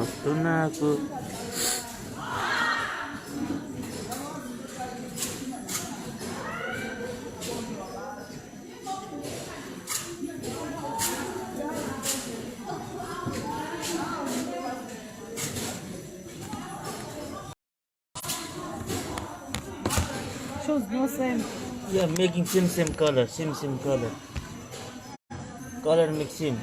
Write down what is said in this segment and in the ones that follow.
వస్తున్నా నాకు. Shows no same. Yeah, making same color, same color. Color mixing.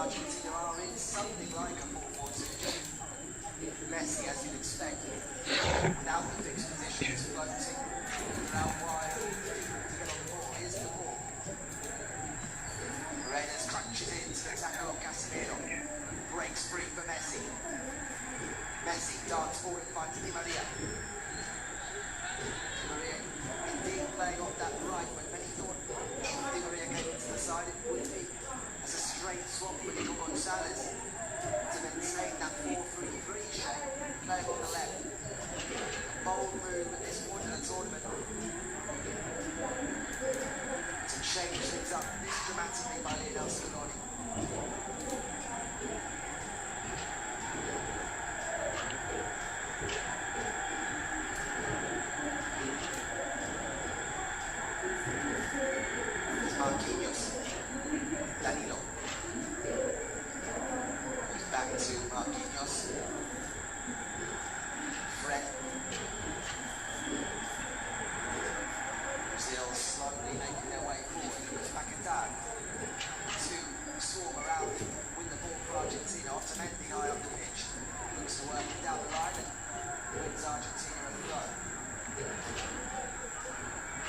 Argentina are in something like a 4-4-2. Messi, as you'd expect, without the fixed positions, floating out wide to get on the ball. Here's the ball. Paredes crunches into the tackle on Casemiro. Breaks free for Messi. Messi darts forward, finds Di Maria. Di Maria indeed playing off that right when many thought Di Maria came into the side, it would be as a straight swap with Nico Gonzalez to maintain that 4-3-3 shape, playing on the left. A bold move at this point in the tournament to change things up this dramatically by Lionel Scaloni. Marquinhos, Danilo, he's back to Marquinhos, Fred, Brazil slowly making their way forward, Lucas Paquetá, to swarm around, win the ball for Argentina, Otamendi high up the pitch, looks to work it down the line and wins Argentina a throw.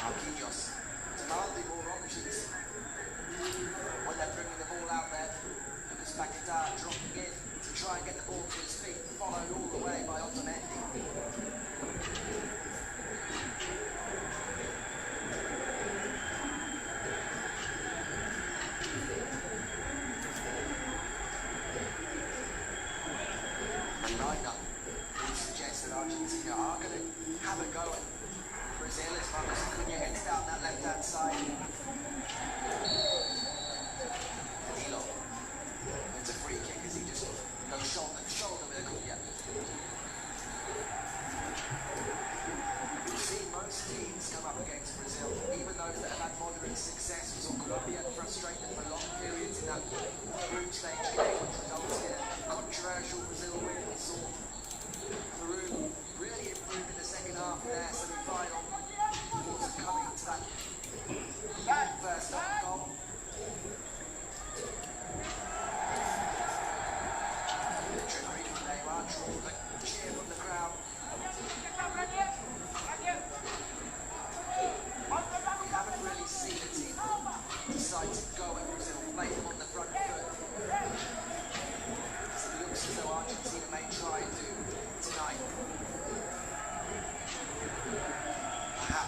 Marquinhos, demanding more options. When they're bringing the ball out there, Lucas Paquetá dropping in to try and get the ball to his feet, followed all the way by Otamendi. The lineup would suggest that Argentina are going to have a go at Brazil as Marcos Acuna gets down that left-hand side. Danilo wins a free kick as he just goes shoulder to shoulder with Acuna. We've seen most teams come up against Brazil, even those that have had moderate success. We saw Colombia frustrated for long periods in that group stage game, which resulted in a controversial Brazil win. We saw Peru really improved in the second half of their semi-final. Wasn't coming to that first half goal.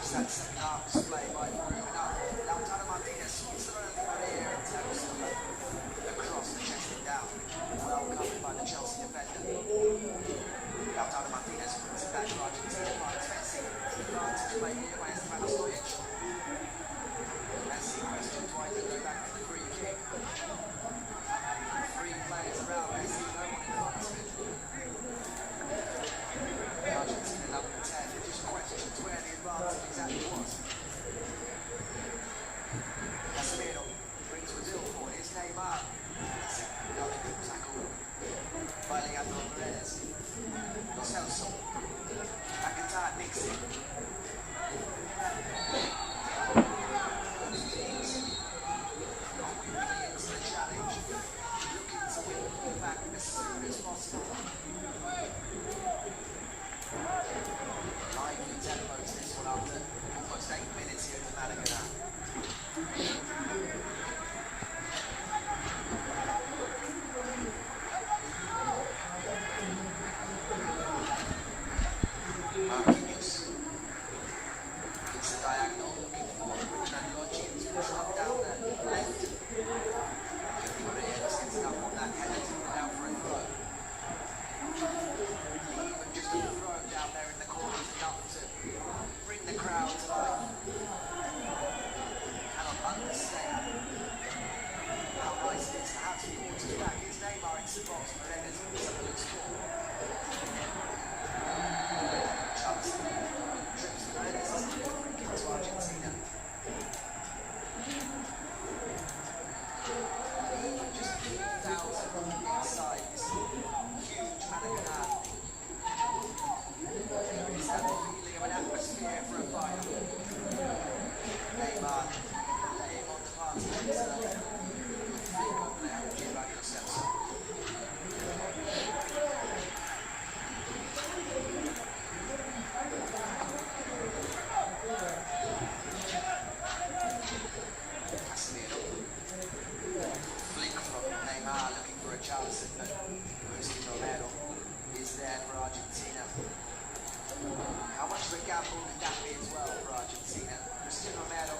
Just that second half display by Peru enough. Lautaro Martinez swings around the area and taps across the chest and down. Well covered by the Chelsea defender. Lautaro Martinez brings it back to Argentina, finds Messi. Advantage made here by Esteban Stojic. Messi questions why he go back for the free kick. Three players around Messi, no one in front of him. The Argentina number 10 just questions where the advantage exactly was. Casemiro brings Brazil forward. Here's Neymar. That's another good tackle by Leandro Paredes. Lo Celso. McIntyre nicks it. Both teams are quickly into the challenge, looking to win the ball back as soon as possible. Lively tempo to this one after almost 8 minutes here at the Malaga. Marquinhos gets the diagonal, looking for Ferdinand Lodge to drop down the left. Jordi Maria just gets it up on that header to put out for a throw. Even just a throw down there in the corner is enough to bring the crowd to life. Cannot understand how nice it is to have supporters back. Here's Neymar into the box for Paredes. Someone looks forward. Chelsea trips Paredes as the free kick to Argentina. Even just 3,000 inside this huge Malaga. It's that feeling of an atmosphere for a final. Neymar laying on the pass next to the flick over there with Giovanni Lo Celso. Casemiro. Flick from Neymar looking for a chance, but Cristian Romero is there for Argentina. How much of a gamble could that be as well for Argentina? Cristian Romero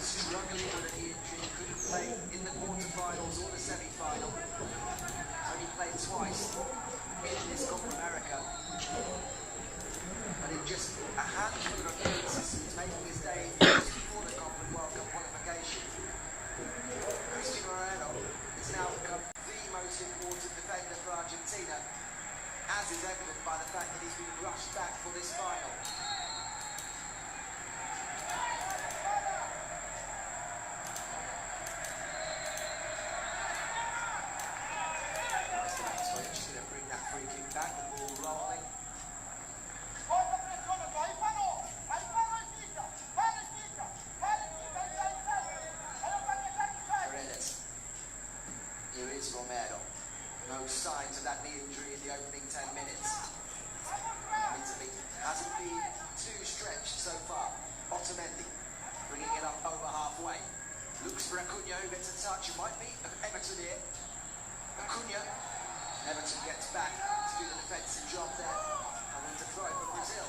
struggling with an injury, couldn't play in the quarterfinals or the semi-final. Only played twice in this Copa America. But in just a handful of appearances since making his debut before the Copa World Cup qualification, Cristian Romero has now become the most important defender for Argentina, as is evident by the fact that he's been rushed back for this final. Just going to bring that free kick back, the ball rolling. Paredes. Here is Romero. No signs of that knee injury in the opening 10 minutes. Italy hasn't been too stretched so far. Otamendi bringing it up over halfway. Looks for Acuna, who gets a touch. It might be Everton here. Acuna. Everton gets back to do the defensive job there. And then to throw it for Brazil.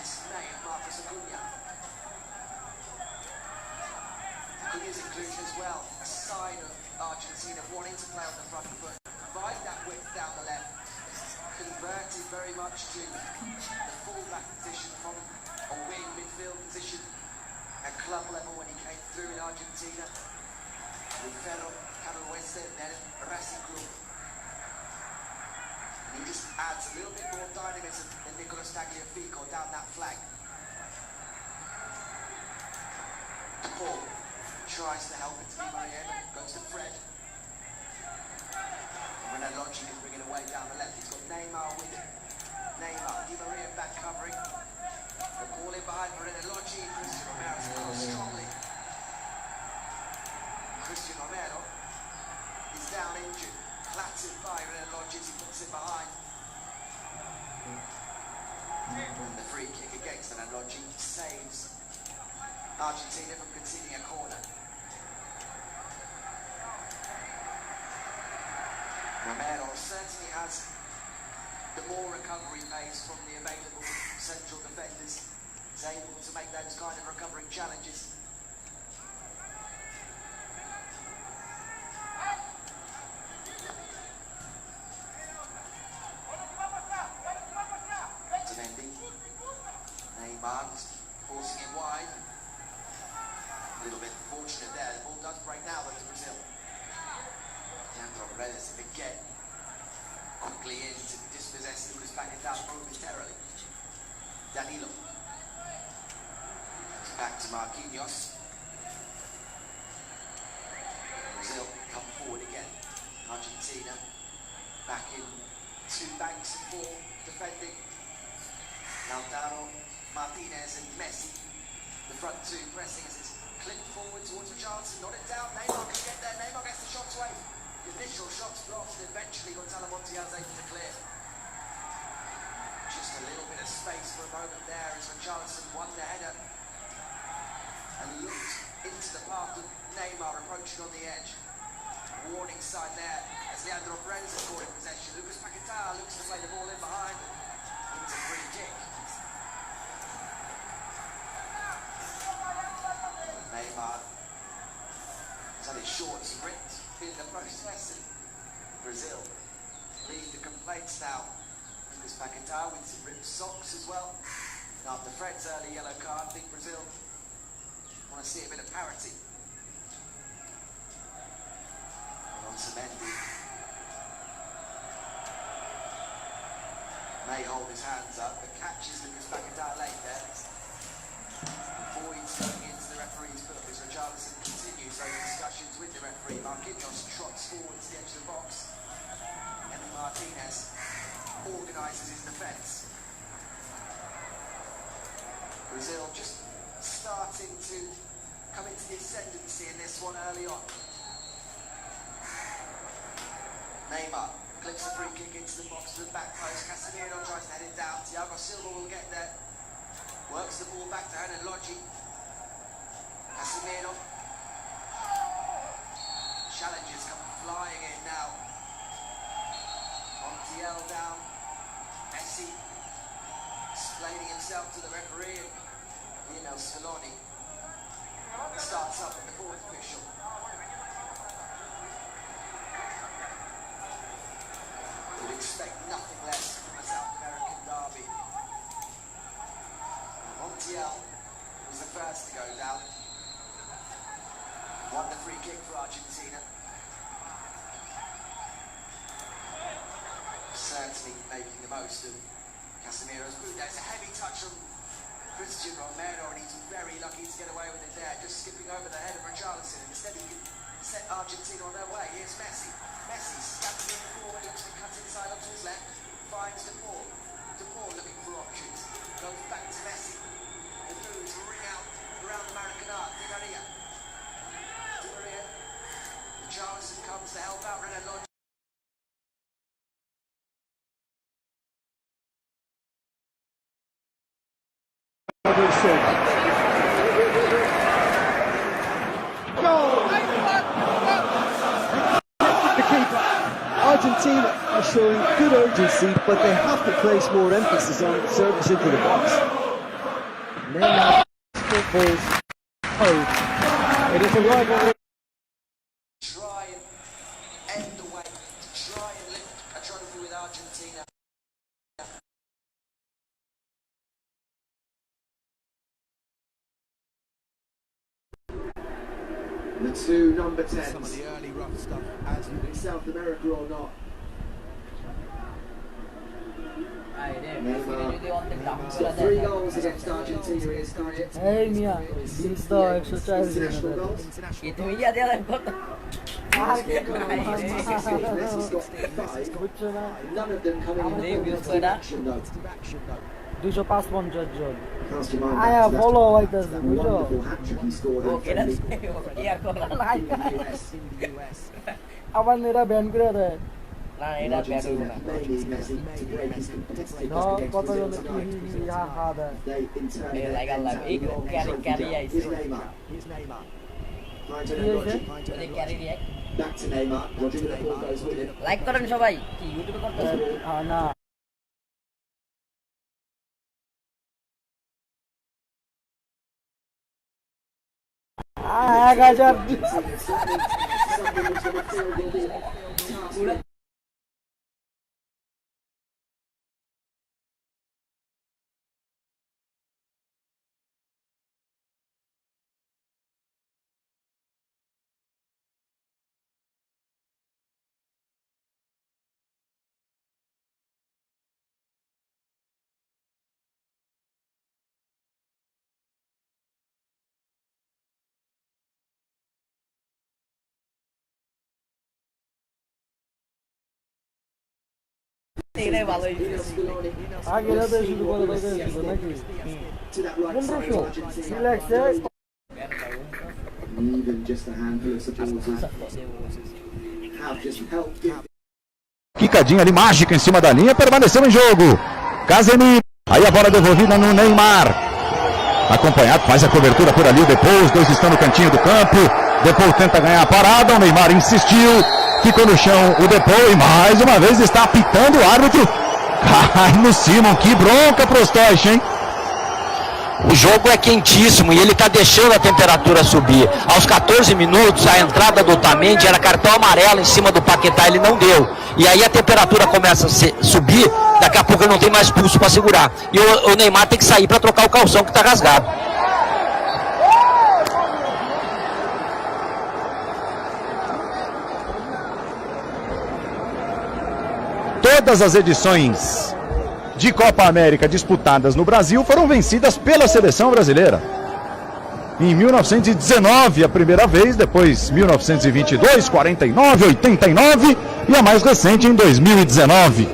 Dismay of Marcos Acuna. Acuna's inclusion as well, a sign of Argentina wanting to play on the front foot. Provide that width down the left. Converted very much to the full-back position from a wing midfield position at club level when he came through in Argentina. With Ferro, Canal Oeste, and then Racing Club. And he just adds a little bit more dynamism than Nicolas Tagliafico down that flank. Paul tries to help it to Di Maria, goes to Fred. Renan Lodge can bring it away down the left. He's got Neymar with him. Neymar, Di Maria back covering. The ball in behind Renan Lodge. Cristian Romero's crossed strongly. Cristian Romero is down injured. Clattered by Renan Lodge as he puts it behind. And the free kick against Renan Lodge saves Argentina from conceding a corner. Romero certainly has the more recovery pace from the available central defenders. take those kind of recovering challenges. Neymar forcing it wide. A little bit fortunate there. The ball does break now though to Brazil. Paredes again quickly in to dispossess Lucas Paquetá momentarily. Danilo. Back to Marquinhos. Brazil come forward again. Argentina back in two banks and four defending. Lautaro, Martinez and Messi. The front two pressing as it's clipped forward towards Richarlison. Not it down. Neymar can get there. Neymar gets the shots away. The initial shots blocked and eventually Gonzalo Montiel's able to clear. Just a little bit of space for a moment there as Richarlison won the header and looked into the path of Neymar approaching on the edge. Warning sign there as Leandro Paredes is caught in possession. Lucas Paquetá looks to play the ball in behind. It's a free kick. Neymar has had his shorts ripped in the process, and Brazil lead the complaints now. Lucas Paquetá with some ripped socks as well. And after Fred's early yellow card, I think Brazil want to see a bit of parity. And on Mendy. May hold his hands up, but catches Lucas Paquetá late there. Avoids going into the referee's foot as Richarlison continues those discussions with the referee. Marquinhos trots forward to the edge of the box. And Martinez organises his defence. Brazil just starting to come into the ascendancy in this one early on. Neymar clips a free kick into the box to the back post. Casemiro tries to head it down. Thiago Silva will get there. Works the ball back to Hernan Lodgi. Casemiro. Challenges come flying in now. Montiel down. Messi explaining himself to the referee, and Lionel Scaloni starts up at the fourth official. Would expect nothing less from a South American derby. Montiel was the first to go down. Won the free kick for Argentina. Certainly making the most of Casemiro's boot. There's a heavy touch from Christian Romero, and he's very lucky to get away with it there, just skipping over the head of Richarlison. Instead he can set Argentina on their way. Here's Messi. Messi scattering forward, looks to cut inside onto his left, finds De Paul. De Paul looking for options. Goes back to Messi. The moves ring out around the Maracanã. Di Maria. Richarlison comes to help out Hernan Lodgi. Argentina are showing good urgency, but they have to place more emphasis on service into the box. Neymar footballs home. It is a rivalry. Try and end the way, try and lift a trophy with Argentina. The two number 10s. Some of the early rough stuff, as in South America or not. Got 3 goals against Argentina in his career. Hey Mia, these dogs are International goals. Messi's got 5. None of them coming in the positive action though. 255 জন Cast your mind আয়া back to follow that হইতাছে বুঝছো wonderful hat-trick he scored in the US. আবার এরা ban করে দেয় Argentina may need Messi to break his competitive ধর against কত Brazil জন tonight. হা হা দেয় They in turn then enter the long trophy gap. Here's Neymar. Trying to Lodgi. Back to Neymar. Lodgi with the ball goes with him. Like করেন সবাই কি ইউটিউবে করতেছেন না 1000 আগে রাতে শুরু করে দিয়েছিল নাকি 1500 রিল্যাক্সে Even just a handful of supporters have just helped give. Quicadinha ali mágica em cima da linha, permaneceu em jogo. Casemiro, aí a bola devolvida no Neymar. Acompanhado, faz a cobertura por ali, depois, dois estão no cantinho do campo. Depois tenta ganhar a parada, o Neymar insistiu, ficou no chão o Depou e mais uma vez está apitando o árbitro. Cai no Simon, que bronca pro Stoich, hein? O jogo é quentíssimo e ele está deixando a temperatura subir. Aos 14 minutos, a entrada do Otamendi era cartão amarelo em cima do Paquetá, ele não deu. E aí a temperatura começa a subir, daqui a pouco ele não tem mais pulso para segurar. E o Neymar tem que sair para trocar o calção que está rasgado. Todas as edições de Copa América disputadas no Brasil foram vencidas pela seleção brasileira. Em 1919 a primeira vez, depois 1922, 49, 89 e a mais recente em 2019.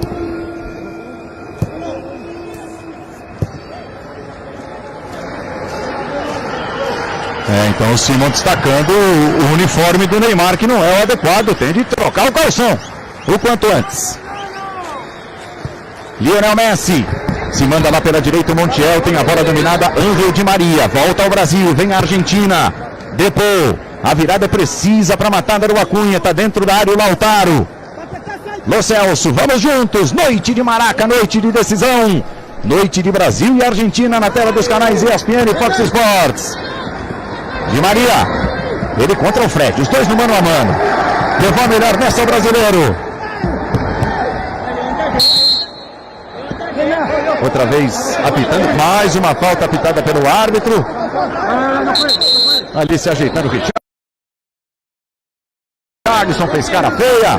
Então o Simon destacando o uniforme do Neymar, que não é o adequado, tem de trocar o calção o quanto antes. Lionel Messi se manda lá pela direita, o Montiel tem a bola dominada, Ángel Di Maria, volta ao Brasil, vem a Argentina, Depou, a virada precisa para matar o Acunha, tá dentro da área o Lautaro. Lo Celso, vamos juntos, noite de Maraca, noite de decisão, noite de Brasil e Argentina na tela dos canais ESPN e Fox Sports. Di Maria, ele contra o Fred, os dois no mano a mano, levou a melhor nessa o brasileiro. Outra vez apitando, mais uma falta apitada pelo árbitro. Ali se ajeitando o Richarlison, fez cara feia.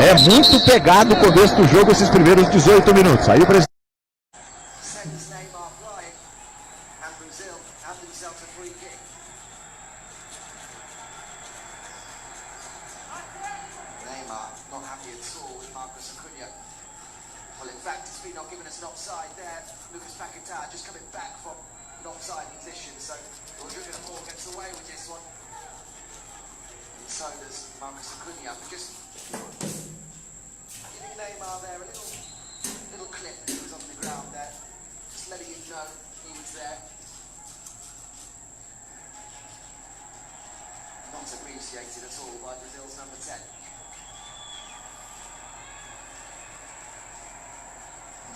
É muito pegado o começo do jogo, esses primeiros 18 minutos. Aí o presidente Sends Neymar flying, and Brazil have themselves a free kick. Neymar not happy at all with Marcus Acunha. Well, in fact, it's been not given us an offside there. Lucas Paquetá just coming back from an offside position, so Rodrigo Paul gets away with this one. And so does Marcus Acunha. Just giving Neymar there a little clip that was on the ground there. Just letting him know he was there. Not appreciated at all by Brazil's number 10.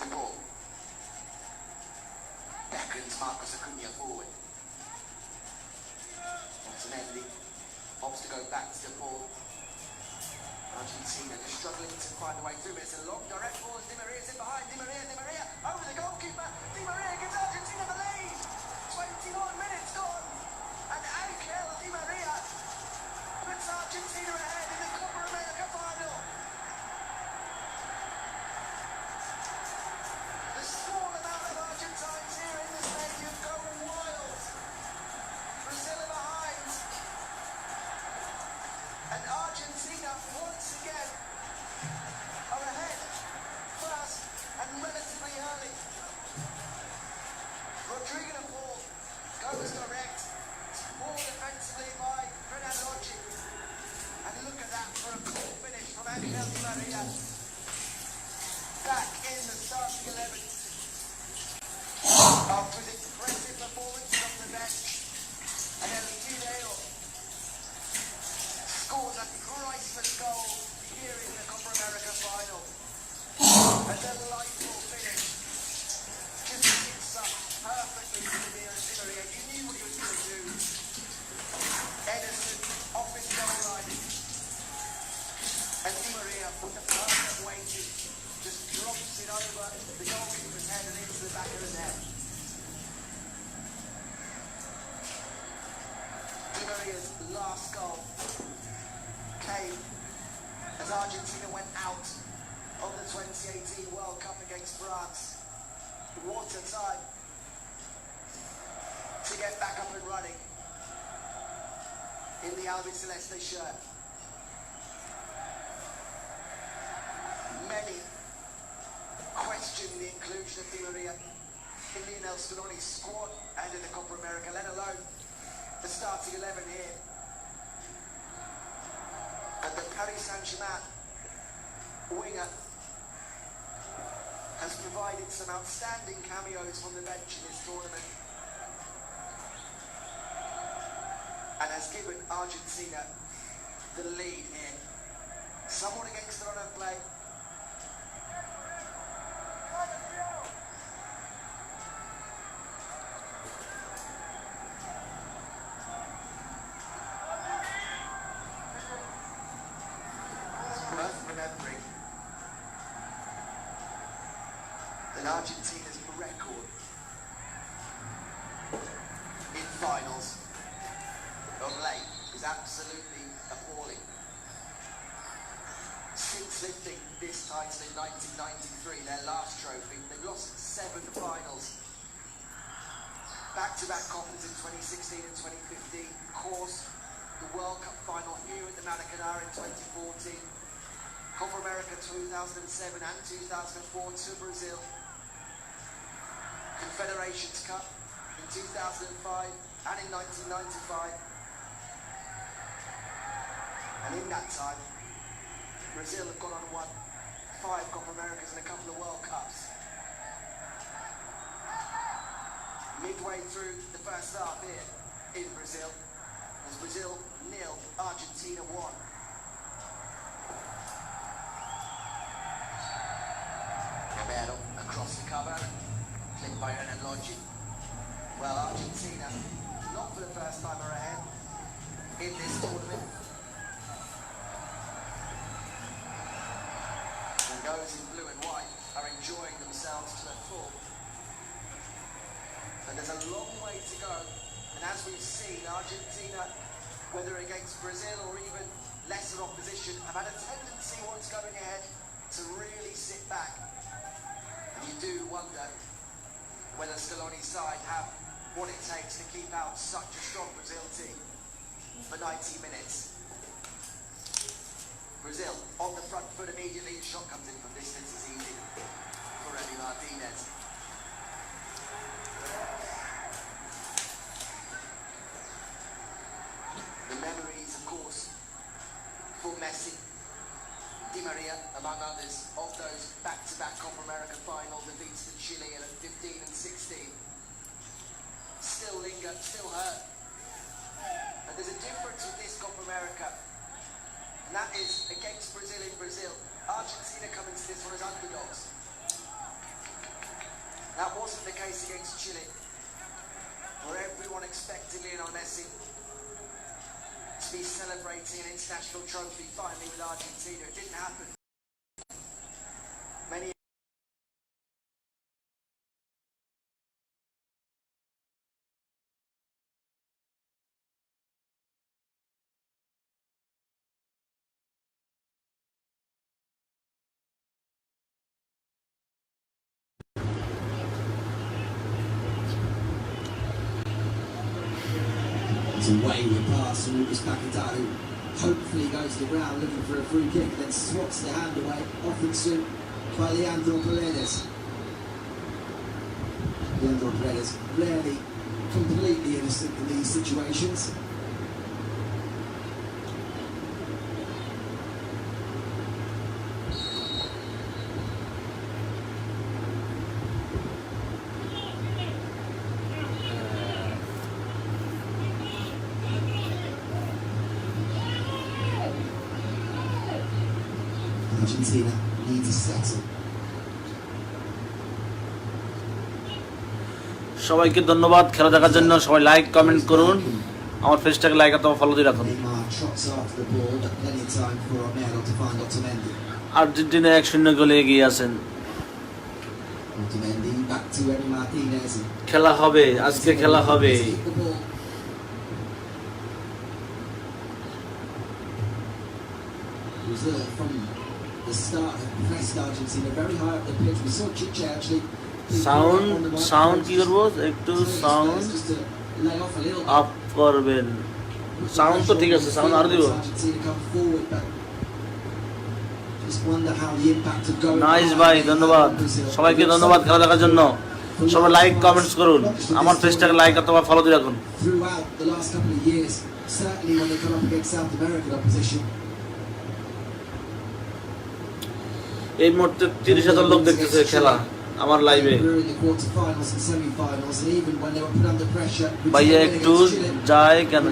The ball. Beckons Marcus Acunha forward. Martinelli wants to go back to the ball. Argentina just struggling to find a way through. It's a long direct ball and Di Maria's in behind. Di Maria over the goalkeeper. Di Maria gives Argentina the lead. 21 minutes gone. And Angel Di Maria puts Argentina ahead in the Copa America final. The small amount of Argentines here in the stadium go wild. Brazil are behind. And Argentina once again are ahead, fast and relatively early. Rodrigo Paul goes direct, more defensively by Fernando Ochi. And look at that for a cool finish from Angel Di Maria. Back in the starting 11. After his impressive performance on the bench, and El Guileo scores a priceless goal here in the Copa America final. A delightful finish. Just hits up perfectly to Di Maria. You knew what he was going to do. Maria's last goal came as Argentina went out of the 2018 World Cup against France. What a time to get back up and running in the Albiceleste shirt. Many question the inclusion of Di Maria in Lionel Scaloni's squad and in the Copa America, let alone the starting 11 here. And the Paris Saint-Germain winger has provided some outstanding cameos from the bench in this tournament and has given Argentina the lead here. Someone against the run of play. Worth remembering that Argentina's record in finals of late is absolutely appalling. Since lifting this title in 1993, their last trophy, they've lost 7 finals. Back-to-back Copas in 2016 and 2015. Of course, the World Cup final here at the Maracanã in 2014. Copa America 2007 and 2004 to Brazil. Confederations Cup in 2005 and in 1995. And in that time, Brazil have gone on and won 5 Copa Americas and a couple of World Cups. Midway through the first half here in Brazil, as Brazil 0, Argentina 1. Romero across the cover, clipped by Renan Lodge. Well, Argentina, not for the first time are ahead in this tournament. And those in blue and white are enjoying themselves to the full. And there's a long way to go. And as we've seen, Argentina, whether against Brazil or even lesser opposition, have had a tendency once going ahead to really sit back. And you do wonder whether Scaloni's side have what it takes to keep out such a strong Brazil team for 90 minutes. Brazil on the front foot immediately. The shot comes in from distance. It's easy for Remy Martinez. The memories, of course, for Messi, Di Maria, among others, of those back-to-back Copa America final defeats to Chile in 15 and 16. Still linger, still hurt. And there's a difference with this Copa America, and that is against Brazil in Brazil. Argentina come into this one as underdogs. That wasn't the case against Chile, where everyone expected Lionel Messi to be celebrating an international trophy finally with Argentina. It didn't happen. Many It's a wayward pass from Lucas Paquetá, who hopefully goes to the ground looking for a free kick, then swats the hand away, often soon by Leandro Paredes. Leandro Paredes rarely completely innocent in these situations. Argentina needs a settle. সবাইকে ধন্যবাদ খেলা দেখার জন্য। সবাই like comment করুন, আমার পেজটাকে like অথবা ফলো দিয়ে রাখুন। আর্জেন্টিনা 1-0 গোলে এগিয়ে আছেন। খেলা হবে, আজকে খেলা হবে। Brazil from the start have pressed Argentina very high up the pitch. We saw Chiche actually. Sound কি করবো, একটু sound Just to lay off a little. Up করবেন। সাউন্ড তো ঠিক আছে, সাউন্ড আরো দিব। Argentina come forward, but just wonder how the impact of going. Nice ভাই, ধন্যবাদ সবাইকে, ধন্যবাদ খেলা দেখার জন্য। সবাই লাইক কমেন্টস করুন, আমার পেজটাকে লাইক অথবা ফলো দিয়ে রাখুন। Throughout the last couple of years, certainly when they come up against South American opposition. এই মুহূর্তে 30,000 লোক দেখতেছে খেলা আমার লাইভে। ভাইয়া একটু যায় কেন,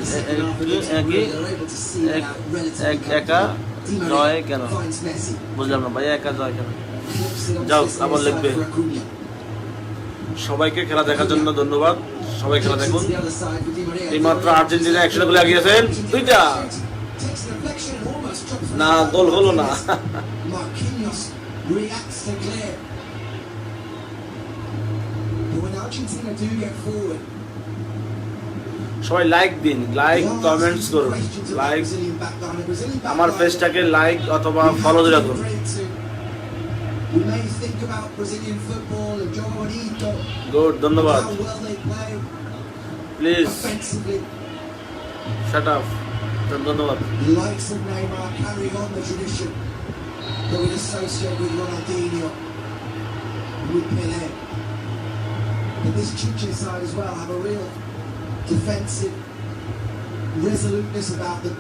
একা জয় কেন বুঝলাম না ভাইয়া, একা জয় কেন? যাও আবার লিখবে। সবাইকে খেলা দেখার জন্য ধন্যবাদ, সবাই খেলা দেখুন। এইমাত্র আর্জেন্টিনা 100 গোলে এগিয়েছেন, 2টা না গোল হলো না। Reacts to clear. But when Argentina do get forward, সবাই লাইক দিন, লাইক কমেন্টস করুন, লাইক আমার পেজটাকে লাইক অথবা ফলো দিয়ে রাখুন। we may think about Brazilian football and Joanito. Good, ধন্যবাদ। How well they play please offensively. Shut up, ধন্যবাদ। The likes of Neymar carry on the tradition that we associate with Ronaldinho, with Pelé. But this Chiche side as well have a real defensive resoluteness about them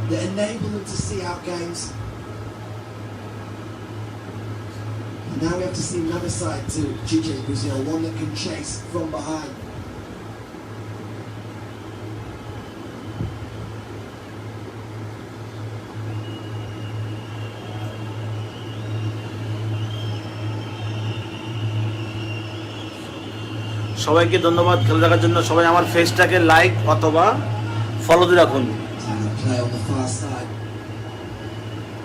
that enable them to see out games. And now we have to see another side to Chiche Brazil, one that can chase from behind. সবাইকে ধন্যবাদ খেলা দেখার জন্য। সবাই আমার পেজটাকে like অথবা follow দিয়ে রাখুন। Play on the far side.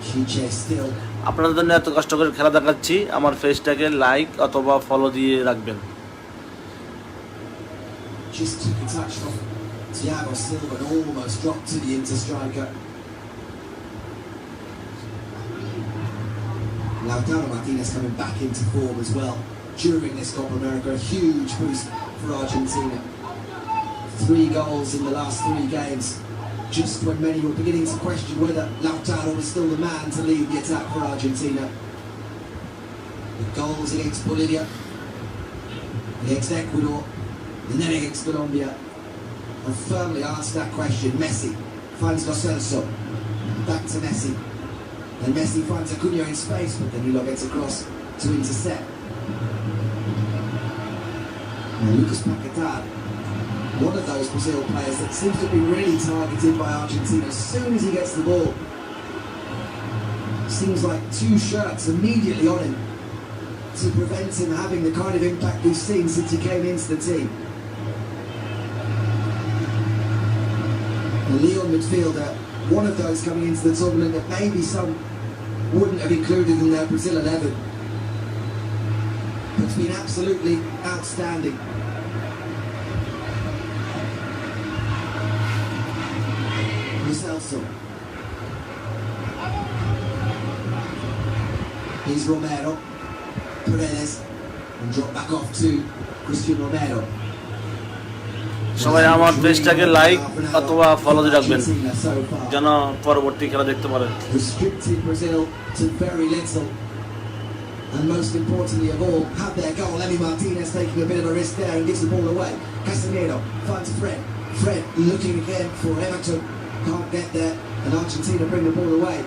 Chiche still. আপনাদের জন্য এত কষ্ট করে খেলা দেখাচ্ছি, আমার পেজটাকে লাইক অথবা ফলো দিয়ে রাখবেন। Just took a touch from Thiago Silva and almost dropped to the inter-striker. Lautaro Martinez coming back into form as well during this Copa America. A huge boost for Argentina. 3 goals in the last 3 games. Just when many were beginning to question whether Lautaro was still the man to lead the attack for Argentina. The goals against Bolivia, against Ecuador, and then against Colombia, and firmly answered that question. Messi finds Lo Celso, back to Messi, and Messi finds Acuna in space, but then Danilo gets across to intercept. And Lucas Paquetá, one of those Brazil players that seems to be really targeted by Argentina as soon as he gets the ball. Seems like 2 shirts immediately on him to prevent him having the kind of impact we've seen since he came into the team. The Leon midfielder, one of those coming into the tournament that maybe some wouldn't have included in their Brazil 11. But it's been absolutely outstanding. Celso. Here's Romero, Paredes, and drop back off to Christian Romero. সবাই আমার পেজটাকে like অথবা follow দিয়ে রাখবেন যেন পরবর্তী খেলা দেখতে পারেন। Restricted Brazil to very little, and most importantly of all, have their goal. Emi Martinez taking a bit of a risk there and gives the ball away. Casemiro finds Fred. Fred looking again for Everton. Can't get there, and Argentina bring the ball away.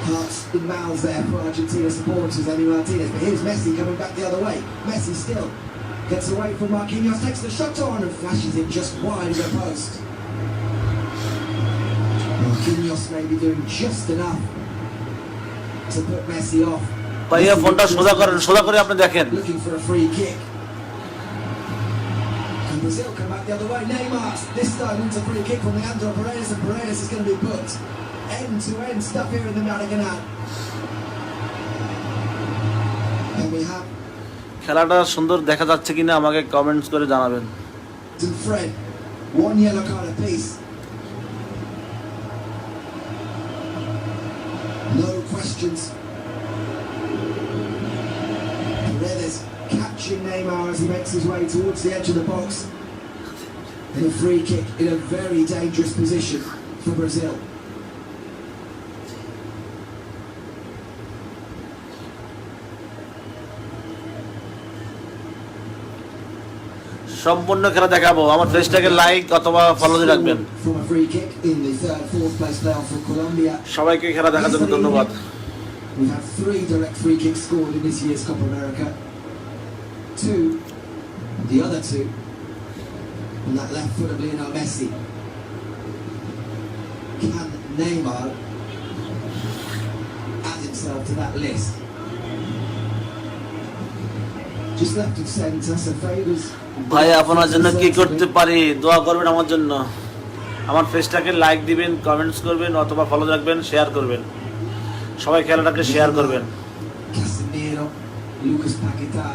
Hearts in mouths there for Argentina supporters, Emi Martinez. But here's Messi coming back the other way. Messi still gets away from Marquinhos, takes the shot on and flashes it just wide of the post. Marquinhos may be doing just enough to put Messi off. ভাইয়া ফোনটা সোজা করেন, সোজা করে আপনি দেখেন। Looking for a free kick. And Brazil come back the other way. Neymar this time into free kick from Leandro Paredes, and Paredes is going to be put end-to-end stuff here in the Maracanã. And we have খেলাটা সুন্দর দেখা যাচ্ছে কিনা আমাকে comments করে জানাবেন। Fred, 1 yellow card apiece. questions. Paredes catching Neymar as he makes his way towards the edge of the box. And a free kick in a very dangerous position for Brazil. সম্পূর্ণ খেলা দেখাবো, আমার পেজটাকে like অথবা follow দিয়ে রাখবেন। From a free kick in the fourth place playoff for Colombia. সবাইকে খেলা দেখার জন্য ধন্যবাদ। We've had 3 direct free kicks scored in this year's Copa America. 2, the other 2, on that left foot of Lionel Messi. Can Neymar add himself to that list? Just left of centre, so favours. ভাই আপনার জন্য কি করতে পারি, দোয়া করবেন আমার জন্য। আমার পেজটাকে লাইক দিবেন, কমেন্টস করবেন অথবা ফলো রাখবেন, শেয়ার করবেন। সবাই খেলাটাকে শেয়ার করবেন। Casemiro, Lucas Paquetá,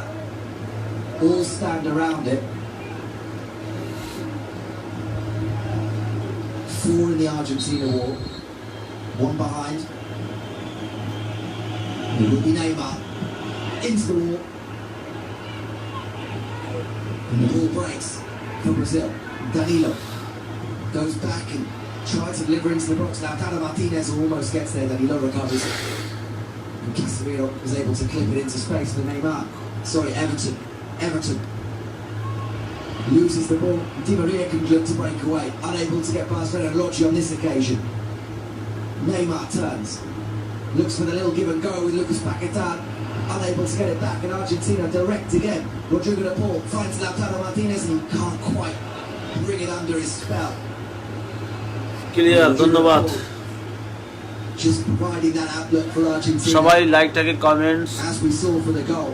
all stand around it. 4 in the Argentina wall, 1 behind. It will be Neymar into the wall. And the ball breaks for Brazil. Danilo goes back and tries to deliver into the box. Now Tata Martinez almost gets there. Danilo recovers. And Casemiro is able to clip it into space for Neymar. Sorry, Everton loses the ball. Di Maria can look to break away. Unable to get past Lodge on this occasion. Neymar turns. Looks for the little give and go with Lucas Paquetá. Unable to get it back, and Argentina direct again. Rodrigo de Paul finds Lautaro Martinez and he can't quite bring it under his spell. Clear, ধন্যবাদ। Just providing that outlook for Argentina. সবাই লাইকটাকে comments As we saw for the goal.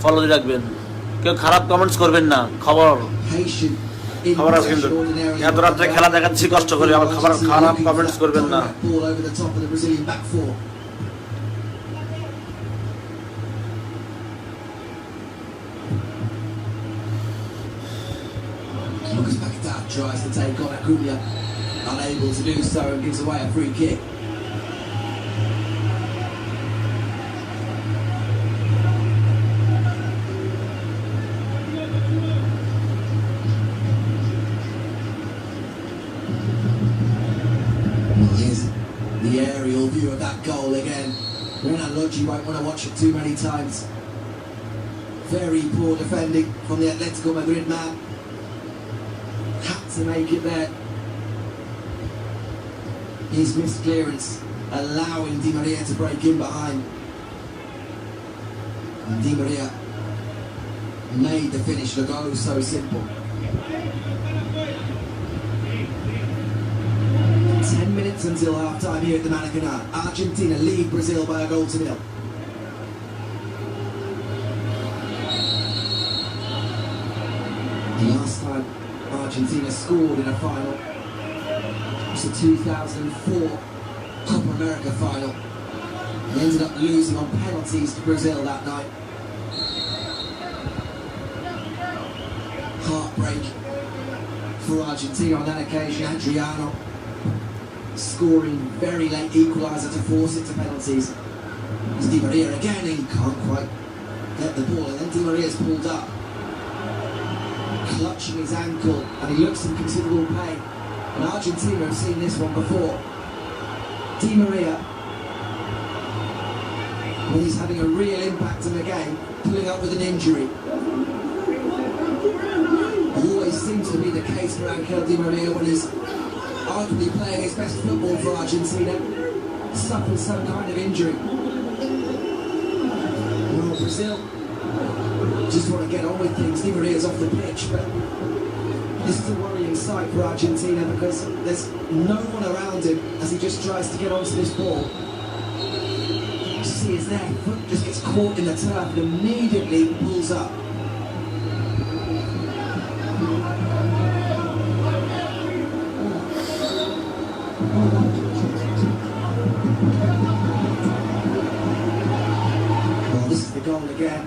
Follow দিয়ে রাখবেন। কেউ খারাপ comments করবেন না। খবর Patient. খবর আছে কিন্তু এত রাত্রে খেলা দেখাচ্ছি কষ্ট করে, আমার খারাপ কমেন্টস করবেন না। Ball over the top of the Brazilian back four. Lucas Paquetá tries to take on Acuna, unable to do so and gives away a free kick. Well, here's the aerial view of that goal again. Renan Lodge won't want to watch it too many times. Very poor defending from the Atletico Madrid man. Had to make it there. His missed clearance allowing Di Maria to break in behind. And Di Maria made the finish look oh so simple. 10 minutes until half time here at the Maracanã. Argentina lead Brazil by a goal to 0. The last time Argentina scored in a final was the 2004 Copa America final. They ended up losing on penalties to Brazil that night. Heartbreak for Argentina on that occasion. Adriano scoring very late equaliser to force it to penalties. It's Di Maria again, and he can't quite get the ball, and then Di Maria's pulled up, clutching his ankle, and he looks in considerable pain. And Argentina have seen this one before. Di Maria, when he's having a real impact in the game, pulling up with an injury. Always seems to be the case for Angel Di Maria when he's arguably playing his best football for Argentina, suffers some kind of injury. Well, Brazil just want to get on with things. Di Maria's off the pitch, but this is a worrying sight for Argentina because there's no one around him as he just tries to get onto this ball. You see his left foot just gets caught in the turf and immediately pulls up. Well, this is the goal again.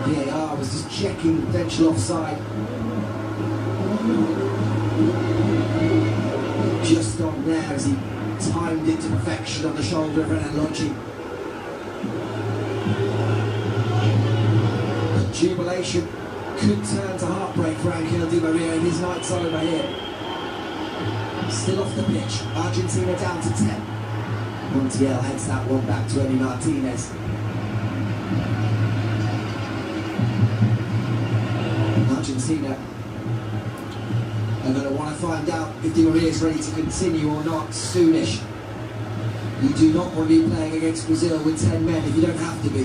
VAR was just checking potential offside. Just on there as he timed it to perfection on the shoulder of Renan Lodge. Jubilation could turn to heartbreak for Angel Di Maria, and his night's over here. Still off the pitch, Argentina down to 10. Montiel heads that one back to Emi Martinez. Argentina are going to want to find out if Di Maria is ready to continue or not soonish. You do not want to be playing against Brazil with 10 men if you don't have to be.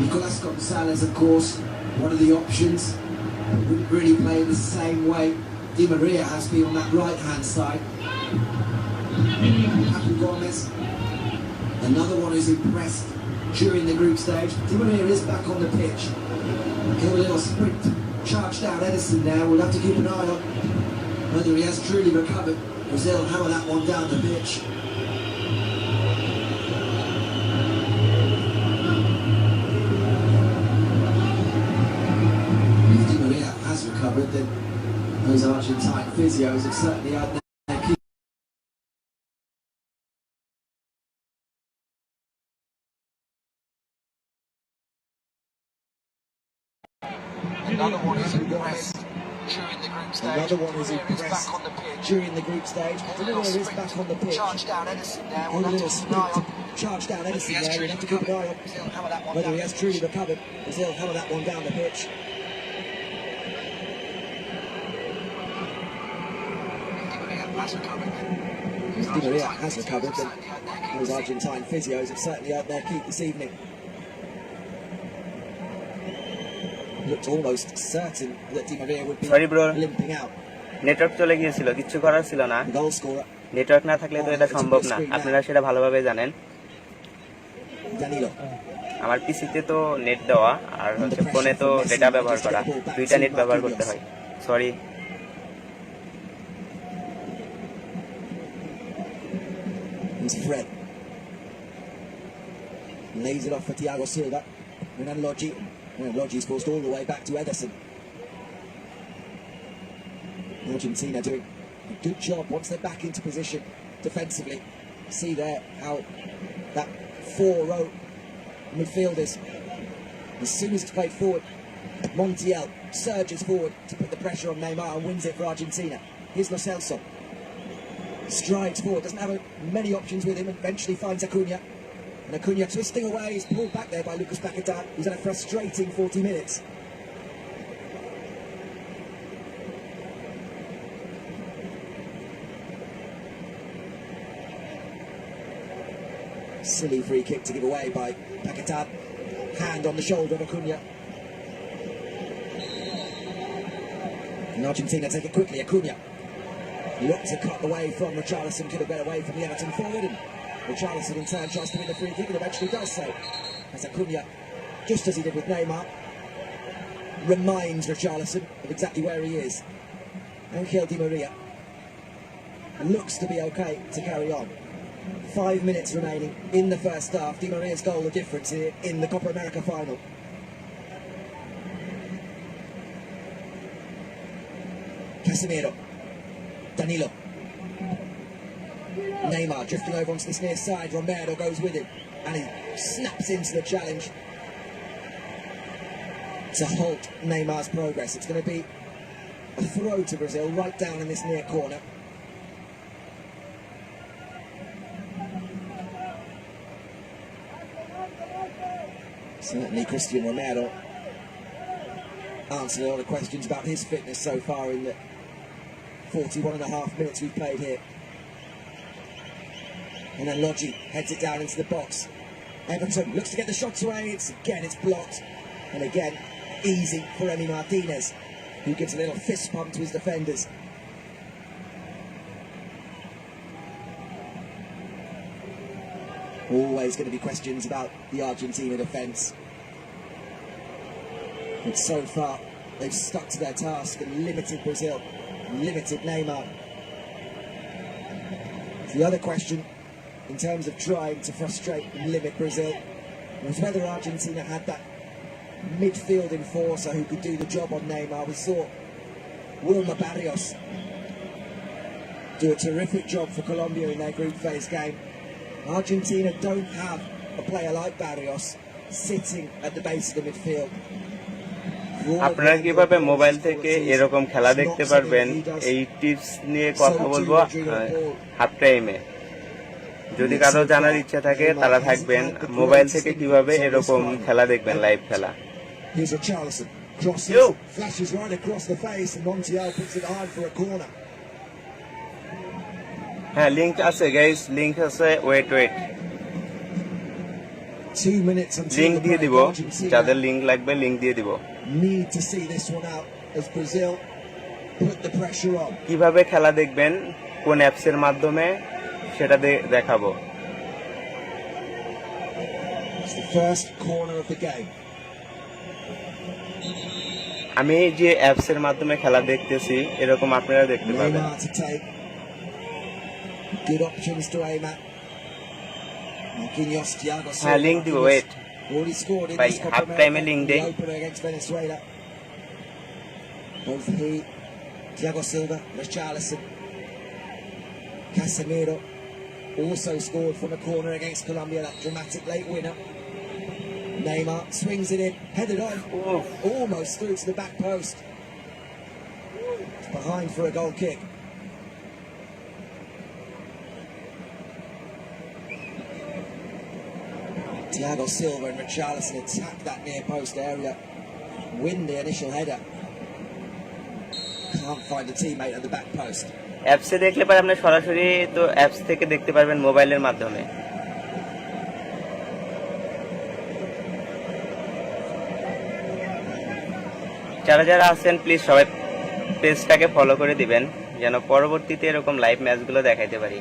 Nicolas Gonzalez, of course, one of the options, wouldn't really play the same way Di Maria has been on that right-hand side. Papu Gomez, another one who's impressed during the group stage. Di Maria is back on the pitch. Give a little sprint, charge down Edison now. We'll have to keep an eye on whether he has truly recovered. Brazil hammer that one down the pitch. If Di Maria has recovered, then those Argentine physios have certainly had their key. Another one who's impressed during the group stage. Another one who's impressed back on the pitch. during the group stage. Di Maria is back on the pitch. Charge down Edison there. A little sprint to charge down Edison there. We'll have to keep an eye on whether he has truly recovered. Brazil hammer that one down the pitch. If Di Maria has recovered, then those Argentine physios have certainly had their keep this evening. Looked almost certain that Di Maria would be limping out. Network চলে গিয়েছিল, কিছু করার ছিল না। The goal scorer, network না থাকলে তো এটা সম্ভব না, আপনারা সেটা ভালোভাবে জানেন। Danilo. আমার পিসিতে তো নেট দেওয়া আর হচ্ছে ফোনে তো ডেটা ব্যবহার করা, দুইটা নেট ব্যবহার করতে হয়। Sorry. He's Fred. Lays it off for Thiago Silva. Renan Lodge. Renan Lodge's forced all the way back to Ederson. Argentina doing a good job once they're back into position defensively. See there how that 4-row midfielders, as soon as it's played forward, Montiel surges forward to put the pressure on Neymar and wins it for Argentina. Here's Lo Celso. Strides forward, doesn't have many options with him, and eventually finds Acuna. And Acuna twisting away, he's pulled back there by Lucas Paquetá, who's had a frustrating 40 minutes. Silly free kick to give away by Paquetá. Hand on the shoulder of Acuna. And Argentina take it quickly, Acuna. Looked to cut away from Richarlison, could have got away from the Everton forward, and Richarlison in turn tries to win the free kick and eventually does so. As Acuna, just as he did with Neymar, reminds Richarlison of exactly where he is. Angel Di Maria looks to be okay to carry on. 5 minutes remaining in the first half. Di Maria's goal the difference here in the Copa America final. Casemiro. Danilo. Neymar drifting over onto this near side. Romero goes with him and he snaps into the challenge to halt Neymar's progress. It's going to be a throw to Brazil right down in this near corner. Certainly Christian Romero answered a lot of questions about his fitness so far in the 41.5 minutes we've played here. And then Lodge heads it down into the box. Everton looks to get the shots away. It's blocked. And again, easy for Emi Martinez, who gives a little fist pump to his defenders. Always going to be questions about the Argentina defence. But so far, they've stuck to their task and limited Brazil, limited Neymar. The other question, in terms of trying to frustrate and limit Brazil, was whether Argentina had that midfield enforcer who could do the job on Neymar. We saw Wilmer Barrios do a terrific job for Colombia in their group phase game. Argentina don't have a player like Barrios sitting at the base of the midfield. আপনারা কিভাবে mobile থেকে এরকম খেলা দেখতে পারবেন এই tips নিয়ে কথা বলবো হাফ টাইমে। যদি কারো জানার ইচ্ছা থাকে তারা থাকবেন মোবাইল থেকে কিভাবে এরকম খেলা দেখবেন, লাইভ খেলা। হ্যাঁ লিংক আছে গাইস, লিংক আছে, ওয়েট লিংক দিয়ে দিব, যাদের লিংক লাগবে লিংক দিয়ে দিব। কিভাবে খেলা দেখবেন কোন অ্যাপসের মাধ্যমে সেটা দেখাবো। আমি যে অ্যাপসের মাধ্যমে খেলা দেখতেছি এরকম আপনারা দেখতে পাবেন। হ্যাঁ লিংক দিব, ওয়েট ভাই, হাফ টাইমে লিংক দেই। Both he, Thiago Silva, Richarlison, Casemiro also scored from a corner against Colombia, that dramatic late winner. Neymar swings it in, headed on, almost through to the back post. It's behind for a goal kick. Thiago Silva and Richarlison attack that near post area, win the initial header. Can't find a teammate at the back post. অ্যাপসে দেখলে পরে আপনি সরাসরি তো apps থেকে দেখতে পারবেন মোবাইলের মাধ্যমে। যারা যারা আছেন প্লিজ সবাই পেজটাকে ফলো করে দিবেন যেন পরবর্তীতে এরকম লাইভ ম্যাচগুলো দেখাইতে পারি।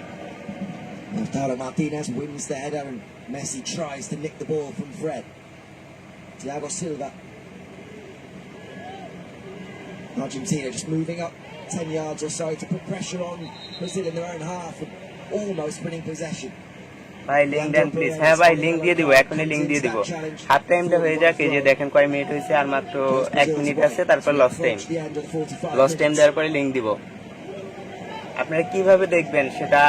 Lautaro Martinez wins the header and Messi tries to nick the ball from Fred. Thiago Silva. Argentina just moving up 10 yards or so to put pressure on Brazil in their own half and almost winning possession. ভাই link then please. হ্যাঁ ভাই link দিয়ে দিব, এখনই link দিয়ে দিব। Half টাইমটা হয়ে যাক, এই যে দেখেন কয় মিনিট হয়েছে, আর মাত্র 1 মিনিট আছে, তারপর লস টাইম দেওয়ার পরে লিংক দিব। আপনারা কিভাবে দেখবেন সেটা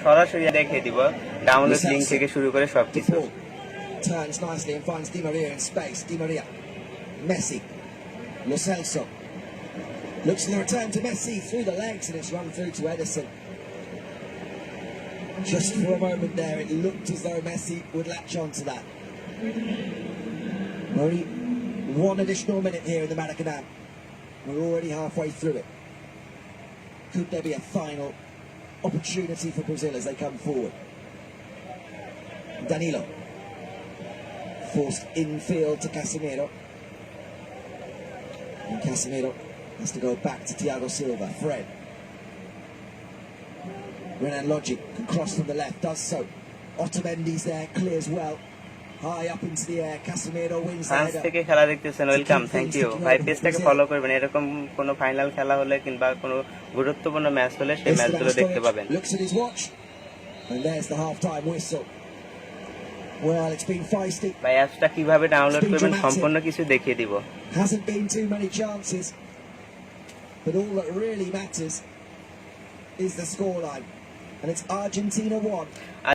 সরাসরি দেখিয়ে দিব, ডাউনলোড লিংক থেকে শুরু করে সবকিছু। Turns nicely and finds Di Maria in space. Di Maria, Messi, Lo Celso. Looks to the return to Messi through the legs and it's run through to Edison. Just for a moment there, it looked as though Messi would latch on to that. Only one additional minute here in the Maracanã. We're already halfway through it. Could there be a final opportunity for Brazil as they come forward? Danilo. Forced infield to Casemiro. And Casemiro has to go back to Thiago Silva. Fred. Renan Logic can cross from the left, does so. Otamendi's there, clears well. High up into the air, Casemiro wins the header. থেকে খেলা দেখতেছেন, welcome, thank you ভাই। পেজটাকে follow করবেন, এরকম কোনো final খেলা হলে কিংবা কোনো গুরুত্বপূর্ণ ম্যাচ হলে সেই ম্যাচগুলো দেখতে পাবেন। Looks at his watch, and there's the half-time whistle. Well, it's been feisty. ভাই অ্যাপসটা কিভাবে ডাউনলোড করবেন সম্পূর্ণ কিছু দেখিয়ে দিব। Hasn't been too many chances, but all that really matters is the scoreline, and it's Argentina 1.